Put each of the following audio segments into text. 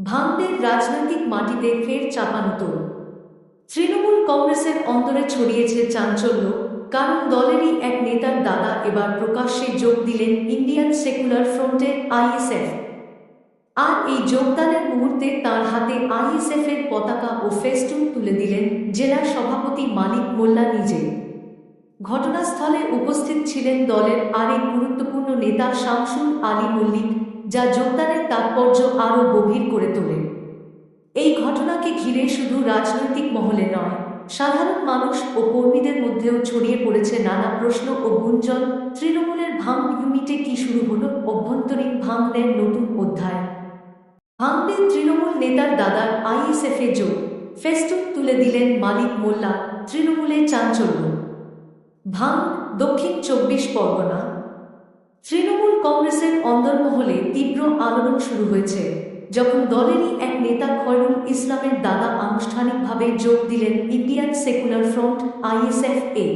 ভাঙদের রাজনৈতিক মাটিতে ফের চাপানো তোল। তৃণমূল কংগ্রেসের অন্তরে ছড়িয়েছে চাঞ্চল্য, কারণ দলেরই এক নেতার দাদা এবার প্রকাশ্যে যোগ দিলেন ইন্ডিয়ান সেকুলার ফ্রন্টের আইএসএফ। আর এই যোগদানের মুহূর্তে তার হাতে আইএসএফের পতাকা ও ফেস্টুন তুলে দিলেন জেলা সভাপতি মানিক মোল্লা নিজে। ঘটনাস্থলে উপস্থিত ছিলেন দলের আরেক গুরুত্বপূর্ণ নেতা শামসুল আলী মল্লিক, যা যোগদানের তাৎপর্য আরও গভীর করে তোলে। এই ঘটনাকে ঘিরে শুধু রাজনৈতিক মহলে নয়, সাধারণ মানুষ ও কর্মীদের মধ্যেও ছড়িয়ে পড়েছে নানা প্রশ্ন ও গুঞ্জন। তৃণমূলের ভাঙ ইউনিটে কি শুরু হলো অভ্যন্তরীণ ভাঙনের নতুন অধ্যায়? ভাঙড়ে তৃণমূল নেতার দাদার আইএসএফে যোগ, ফেস্টুন তুলে দিলেন মানিক মোল্লা, তৃণমূলে চাঞ্চল্য। ভাঙ, দক্ষিণ ২৪ পরগনা। তৃণমূল কংগ্রেসের অন্দরমহলে তীব্র আলোড়ন শুরু হয়েছে যখন দলেরই এক নেতা খয়রুল ইসলামের দাদা আনুষ্ঠানিকভাবে যোগ দিলেন ইন্ডিয়ান সেকুলার ফ্রন্ট আইএসএফ-এ।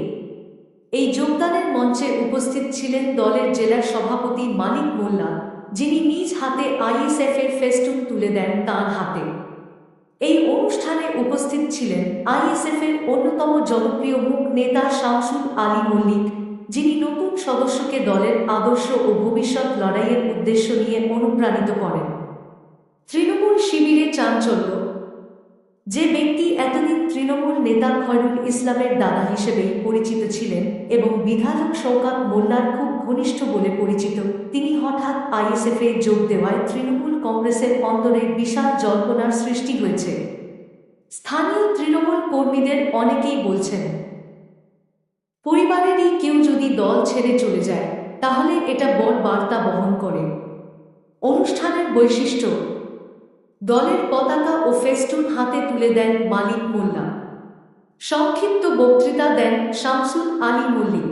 এই যোগদানের মঞ্চে উপস্থিত ছিলেন দলের জেলা সভাপতি মানিক মোল্লা, যিনি নিজ হাতে আইএসএফের ফেস্টুন তুলে দেন তাঁর হাতে। এই অনুষ্ঠানে উপস্থিত ছিলেন আইএসএফের অন্যতম জনপ্রিয় মুখ নেতা শামসুল আলী মল্লিক, যিনি নতুন সদস্যকে দলের আদর্শ ও ভবিষ্যৎ লড়াইয়ের উদ্দেশ্য নিয়ে অনুপ্রাণিত করেন। তৃণমূল শিবিরে চাঞ্চল্য। যে ব্যক্তি এতদিন তৃণমূল নেতা খয়রুল ইসলামের দাদা হিসেবেই পরিচিত ছিলেন এবং বিধায়ক শওকত মোল্লার খুব ঘনিষ্ঠ বলে পরিচিত, তিনি হঠাৎ আইএসএফে যোগ দেওয়ায় তৃণমূল কংগ্রেসের অন্তরে বিশাল জল্পনার সৃষ্টি হয়েছে। স্থানীয় তৃণমূল কর্মীদের অনেকেই বলছেন, পরিবারেরই কেউ যদি দল ছেড়ে চলে যায় তাহলে এটা বড় বার্তা বহন করে। অনুষ্ঠানের বৈশিষ্ট্য: দলের পতাকা ও ফেস্টুন হাতে তুলে দেন মানিক মোল্লা। সংক্ষিপ্ত বক্তৃতা দেন শামসুল আলী মল্লিক।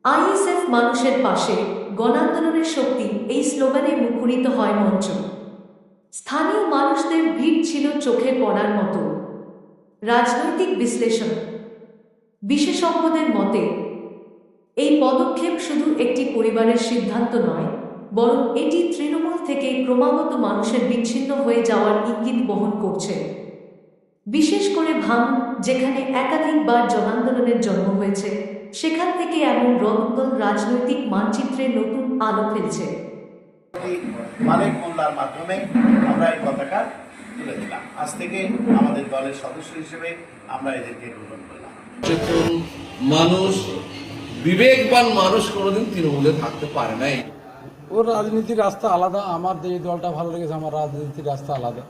আইএসএফ মানুষের পাশে, গণান্দোলনের শক্তি, এই স্লোগানে মুখরিত হয় মঞ্চ। স্থানীয় মানুষদের ভিড় ছিল চোখে পড়ার মতো। রাজনৈতিক বিশ্লেষণ: বিশেষজ্ঞদের মতে এই পদক্ষেপ শুধু একটি পরিবারের সিদ্ধান্ত নয়, বরং এটি তৃণমূল থেকে ক্রমাগত মানুষের বিচ্ছিন্ন হয়ে যাওয়ার ইঙ্গিত বহন করছে। বিশেষ করে ভাঙ, যেখানে একাধিকবার জনান্দোলনের জন্ম হয়েছে, সেখান থেকে এমন রদবদল রাজনৈতিক মানচিত্রে নতুন আলো ফেলছে। মানিক মোল্লার মাধ্যমে আমরা এই পতাকা তুলে দিলাম। আজ থেকে আমাদের দলের সদস্য হিসেবে আমরা এদেরকে গ্রহণ করলাম। সচেতন মানুষ, বিবেকবান মানুষ কোনোদিন তৃণমূলে থাকতে পারে নাই। ওর রাজনীতির রাস্তা আলাদা, আমার এই দলটা ভালো লেগেছে, আমার রাজনীতির রাস্তা আলাদা।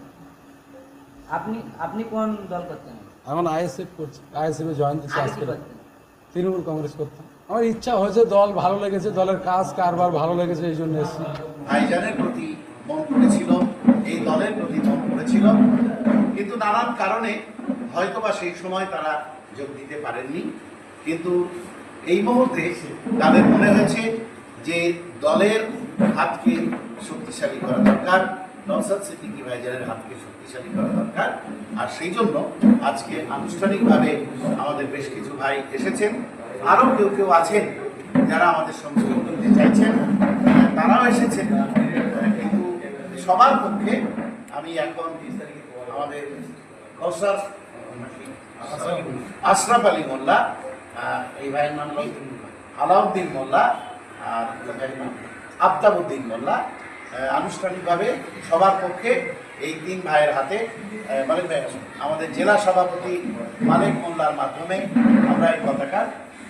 আপনি কোন দল করতেন? এখন আইএসএফ করছি, আইএসএফে জয়েন দিচ্ছি। আজকে তৃণমূল কংগ্রেস করতাম। আমার ইচ্ছা হয়েছে, দল ভালো লেগেছে, দলের কাজ কারবার ভালো লেগেছে, এই জন্য এসেছি। ভাইজানের প্রতি মন পড়েছিল, এই দলের প্রতি মন পড়েছিল, কিন্তু নানান কারণে হয়তোবা সেই সময় তারা যোগ দিতে পারেননি। কিন্তু এই মুহূর্তে তাদের মনে হয়েছে যে দলের হাতকে শক্তিশালী করা দরকার, নওশাদ সিদ্দিকী ভাইজানের হাতকে শক্তিশালী করা দরকার। আর সেই জন্য আজকে আনুষ্ঠানিকভাবে আমাদের বেশ কিছু ভাই এসেছেন, আরও কেউ কেউ আছেন যারা আমাদের সঙ্গে যোগ দিতে চাইছেন, তারাও এসেছেন। কিন্তু সবার পক্ষে আমি এখন আমাদের আশরাফ আলী মোল্লা, এই ভাইয়ের নাম আলাউদ্দিন মোল্লা আর আফতাবউদ্দিন মোল্লা, আনুষ্ঠানিকভাবে সবার পক্ষে এই তিন ভাইয়ের হাতে আমাদের জেলা সভাপতি মানিক মোল্লার মাধ্যমে আমরা এই পতাকা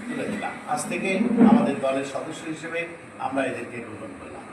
তুলে দিলাম। আজ থেকে আমাদের দলের সদস্য হিসেবে আমরা এদেরকে গ্রহণ করলাম।